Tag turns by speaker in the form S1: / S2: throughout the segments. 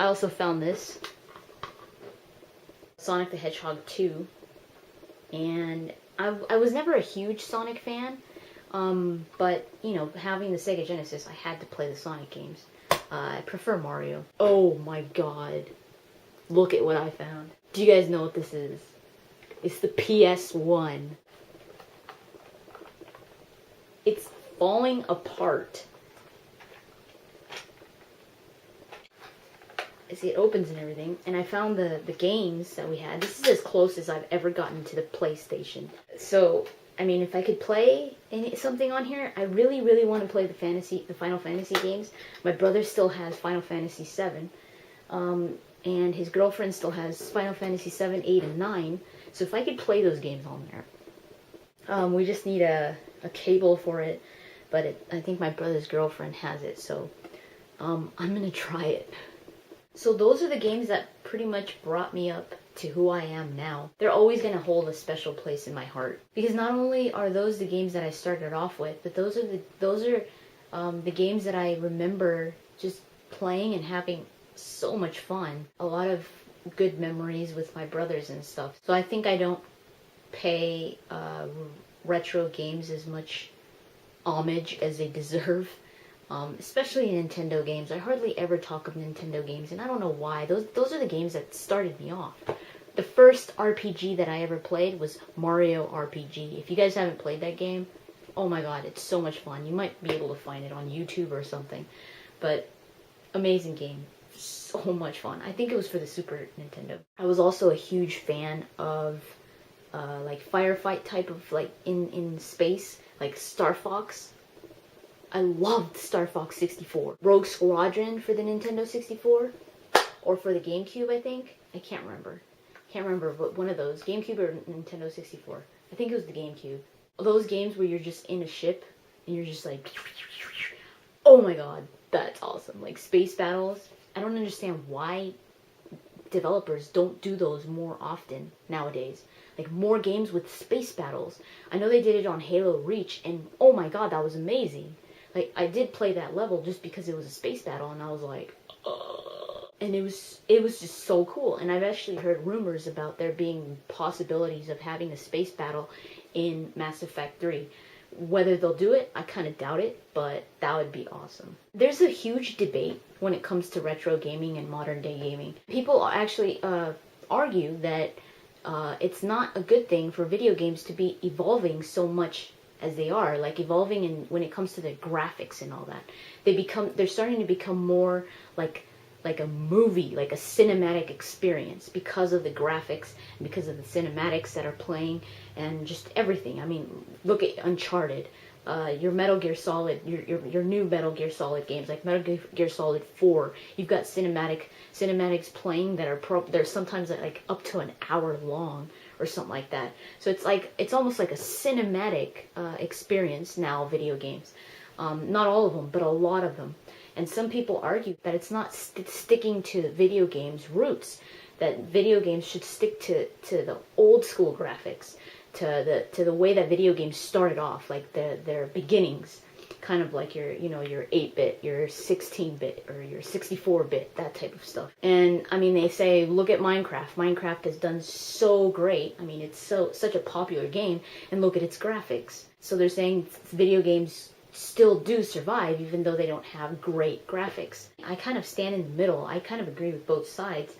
S1: I also found this. Sonic the Hedgehog 2. And I was never a huge Sonic fan. But, you know, having the Sega Genesis, I had to play the Sonic games. I prefer Mario. Oh my god. Look at what I found. Do you guys know what this is? It's the PS1. It's falling apart. See, it opens and everything, and I found the games that we had. This is as close as I've ever gotten to the PlayStation. So, I mean, if I could play something on here, I really, really want to play the Final Fantasy games. My brother still has Final Fantasy 7, and his girlfriend still has Final Fantasy 7, 8, and 9. So if I could play those games on there, we just need a cable for it. But I think my brother's girlfriend has it, so I'm gonna try it. So those are the games that pretty much brought me up to who I am now. They're always going to hold a special place in my heart. Because not only are those the games that I started off with, but those are the games that I remember just playing and having so much fun. A lot of good memories with my brothers and stuff. So I think I don't pay retro games as much homage as they deserve. Especially Nintendo games. I hardly ever talk of Nintendo games, and I don't know why. Those are the games that started me off. The first RPG that I ever played was Mario RPG. If you guys haven't played that game, oh my god, it's so much fun. You might be able to find it on YouTube or something. But amazing game. So much fun. I think it was for the Super Nintendo. I was also a huge fan of like firefight type of like in space, like Star Fox. I loved Star Fox 64. Rogue Squadron for the Nintendo 64. Or for the GameCube, I think. I can't remember. But one of those. GameCube or Nintendo 64. I think it was the GameCube. Those games where you're just in a ship and you're just like... Oh my god, that's awesome. Like space battles. I don't understand why developers don't do those more often nowadays. Like more games with space battles. I know they did it on Halo Reach and oh my god, that was amazing. Like, I did play that level just because it was a space battle, and I was like, ugh. And it was just so cool. And I've actually heard rumors about there being possibilities of having a space battle in Mass Effect 3. Whether they'll do it, I kind of doubt it, but that would be awesome. There's a huge debate when it comes to retro gaming and modern day gaming. People actually argue that it's not a good thing for video games to be evolving so much as they are, like evolving in when it comes to the graphics and all that. They're starting to become more like a movie, like a cinematic experience because of the graphics and because of the cinematics that are playing and just everything. I mean, look at Uncharted, your Metal Gear Solid, your new Metal Gear Solid games like Metal Gear Solid 4. You've got cinematics playing that are they're sometimes like up to an hour long or something like that. So it's almost like a cinematic experience now, video games. Not all of them, but a lot of them. And some people argue that it's not sticking to video games' roots, that video games should stick to the old school graphics, to the way that video games started off, like their beginnings, kind of like your 8-bit, your 16-bit, or your 64-bit, that type of stuff. And I mean, they say, look at Minecraft. Minecraft has done so great. I mean, it's such a popular game, and look at its graphics. So they're saying video games still do survive even though they don't have great graphics. I kind of stand in the middle. I kind of agree with both sides.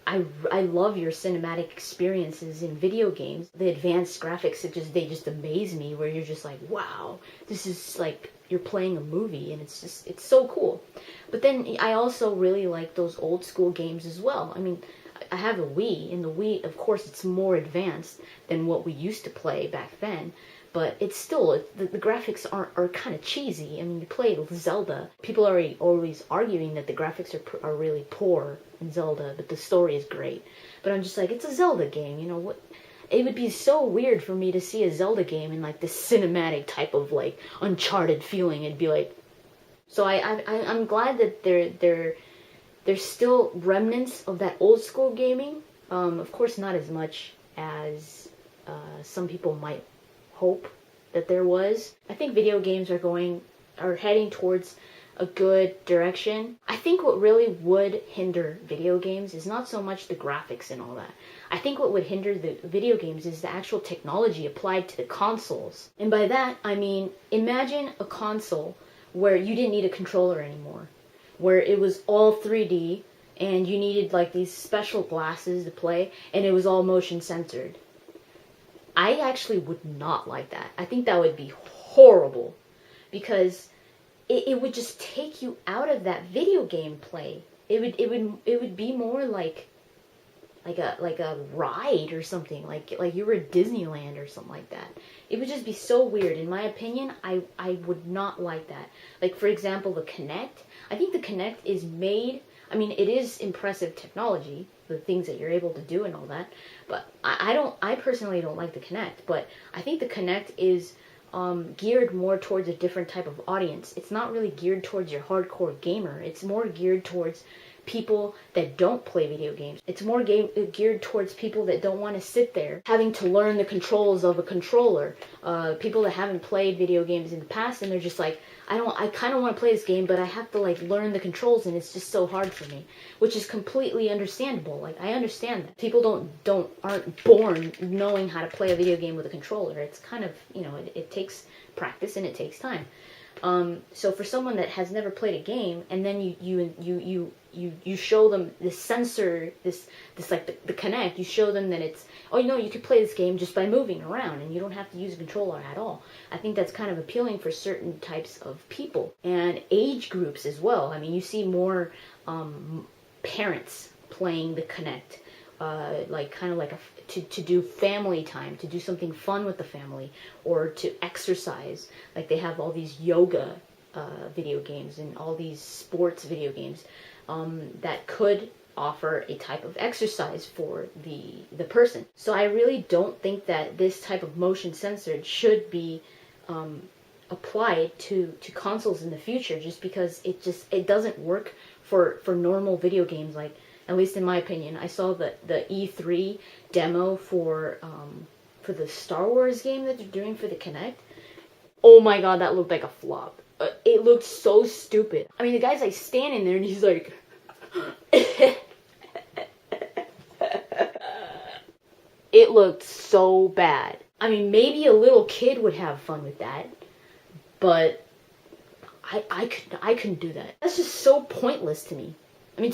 S1: I love your cinematic experiences in video games. The advanced graphics, they just amaze me, where you're just like, wow, this is like you're playing a movie, and it's so cool. But then I also really like those old school games as well. I mean, I have a Wii, and the Wii, of course, it's more advanced than what we used to play back then. But it's still, the graphics are kind of cheesy. I mean, you play Zelda. People are always arguing that the graphics are really poor in Zelda, but the story is great. But I'm just like, it's a Zelda game, you know what? It would be so weird for me to see a Zelda game in like this cinematic type of like Uncharted feeling. It'd be like, so I'm glad that there's still remnants of that old school gaming. Of course, not as much as some people might hope that there was. I think video games are heading towards a good direction. I think what really would hinder video games is not so much the graphics and all that. I think what would hinder the video games is the actual technology applied to the consoles. And by that, I mean, imagine a console where you didn't need a controller anymore, where it was all 3D and you needed like these special glasses to play, and it was all motion censored. I actually would not like that. I think that would be horrible, because it would just take you out of that video game play. It would be more like a ride or something, like you were at Disneyland or something like that. It would just be so weird. In my opinion, I would not like that. Like, for example, the Kinect. I think the Kinect is made, I mean, it is impressive technology, the things that you're able to do and all that, but I personally don't like the Kinect, but I think the Kinect is geared more towards a different type of audience. It's not really geared towards your hardcore gamer. It's more geared towards people that don't play video games. It's more geared towards people that don't want to sit there having to learn the controls of a controller. People that haven't played video games in the past, and they're just like, I kind of want to play this game, but I have to like learn the controls, and it's just so hard for me, which is completely understandable. Like, I understand that people aren't born knowing how to play a video game with a controller. It's kind of, it takes practice and it takes time. So for someone that has never played a game, and then you show them this sensor, this like the Kinect, you show them that it's, you can play this game just by moving around, and you don't have to use a controller at all. I think that's kind of appealing for certain types of people and age groups as well. I mean, you see more parents playing the Kinect, like kind of like to do family time, to do something fun with the family, or to exercise. Like, they have all these yoga video games and all these sports video games that could offer a type of exercise for the person. So I really don't think that this type of motion censored should be applied to consoles in the future, just because it doesn't work for normal video games. Like, at least in my opinion, I saw the E3 demo for the Star Wars game that they're doing for the Kinect. Oh my god, that looked like a flop. It looked so stupid. I mean, the guy's like standing there and he's like... It looked so bad. I mean, maybe a little kid would have fun with that, but I couldn't do that. That's just so pointless to me. I mean,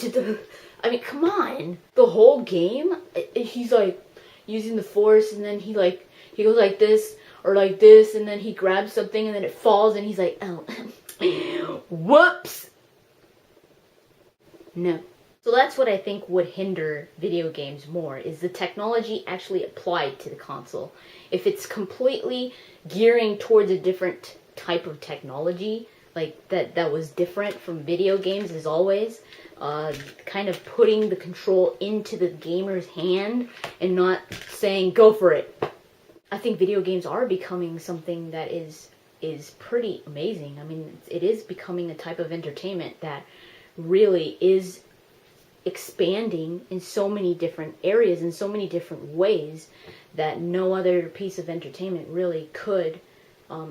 S1: come on. The whole game, he's like using the force, and then he goes like this or like this, and then he grabs something and then it falls, and he's like, oh, whoops. No. So that's what I think would hinder video games more, is the technology actually applied to the console. If it's completely gearing towards a different type of technology, like that was different from video games as always, kind of putting the control into the gamer's hand and not saying, go for it. I think video games are becoming something that is pretty amazing. I mean, it is becoming a type of entertainment that really is expanding in so many different areas, in so many different ways, that no other piece of entertainment really could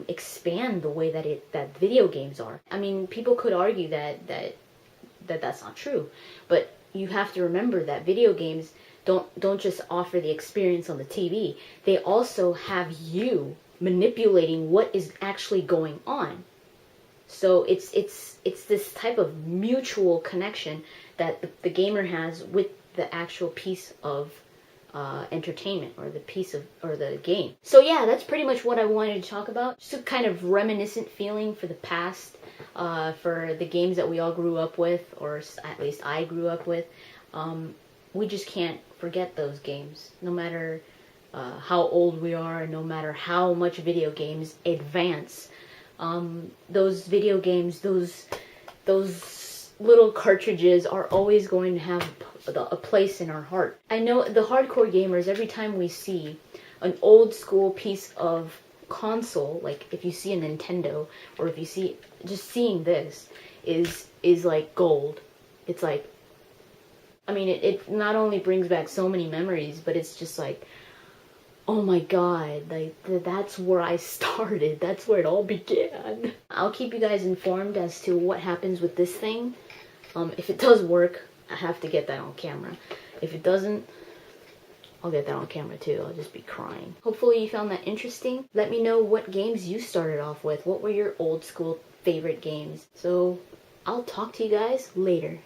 S1: expand the way that video games are. I mean, people could argue that's not true, but you have to remember that video games don't just offer the experience on the TV. They also have you manipulating what is actually going on. So it's this type of mutual connection that the gamer has with the actual piece of entertainment, or the game. So yeah, that's pretty much what I wanted to talk about. Just a kind of reminiscent feeling for the past, for the games that we all grew up with, or at least I grew up with. We just can't forget those games, no matter how old we are, no matter how much video games advance. Those video games, those little cartridges are always going to have a place in our heart. I know the hardcore gamers, every time we see an old school piece of console, like if you see a Nintendo, or if you see, just seeing this is like gold. It's like, I mean, it not only brings back so many memories, but it's just like, Oh my god, like that's where I started. That's where it all began. I'll keep you guys informed as to what happens with this thing. If it does work, I have to get that on camera. If it doesn't, I'll get that on camera too. I'll just be crying. Hopefully you found that interesting. Let me know what games you started off with. What were your old school favorite games? So I'll talk to you guys later.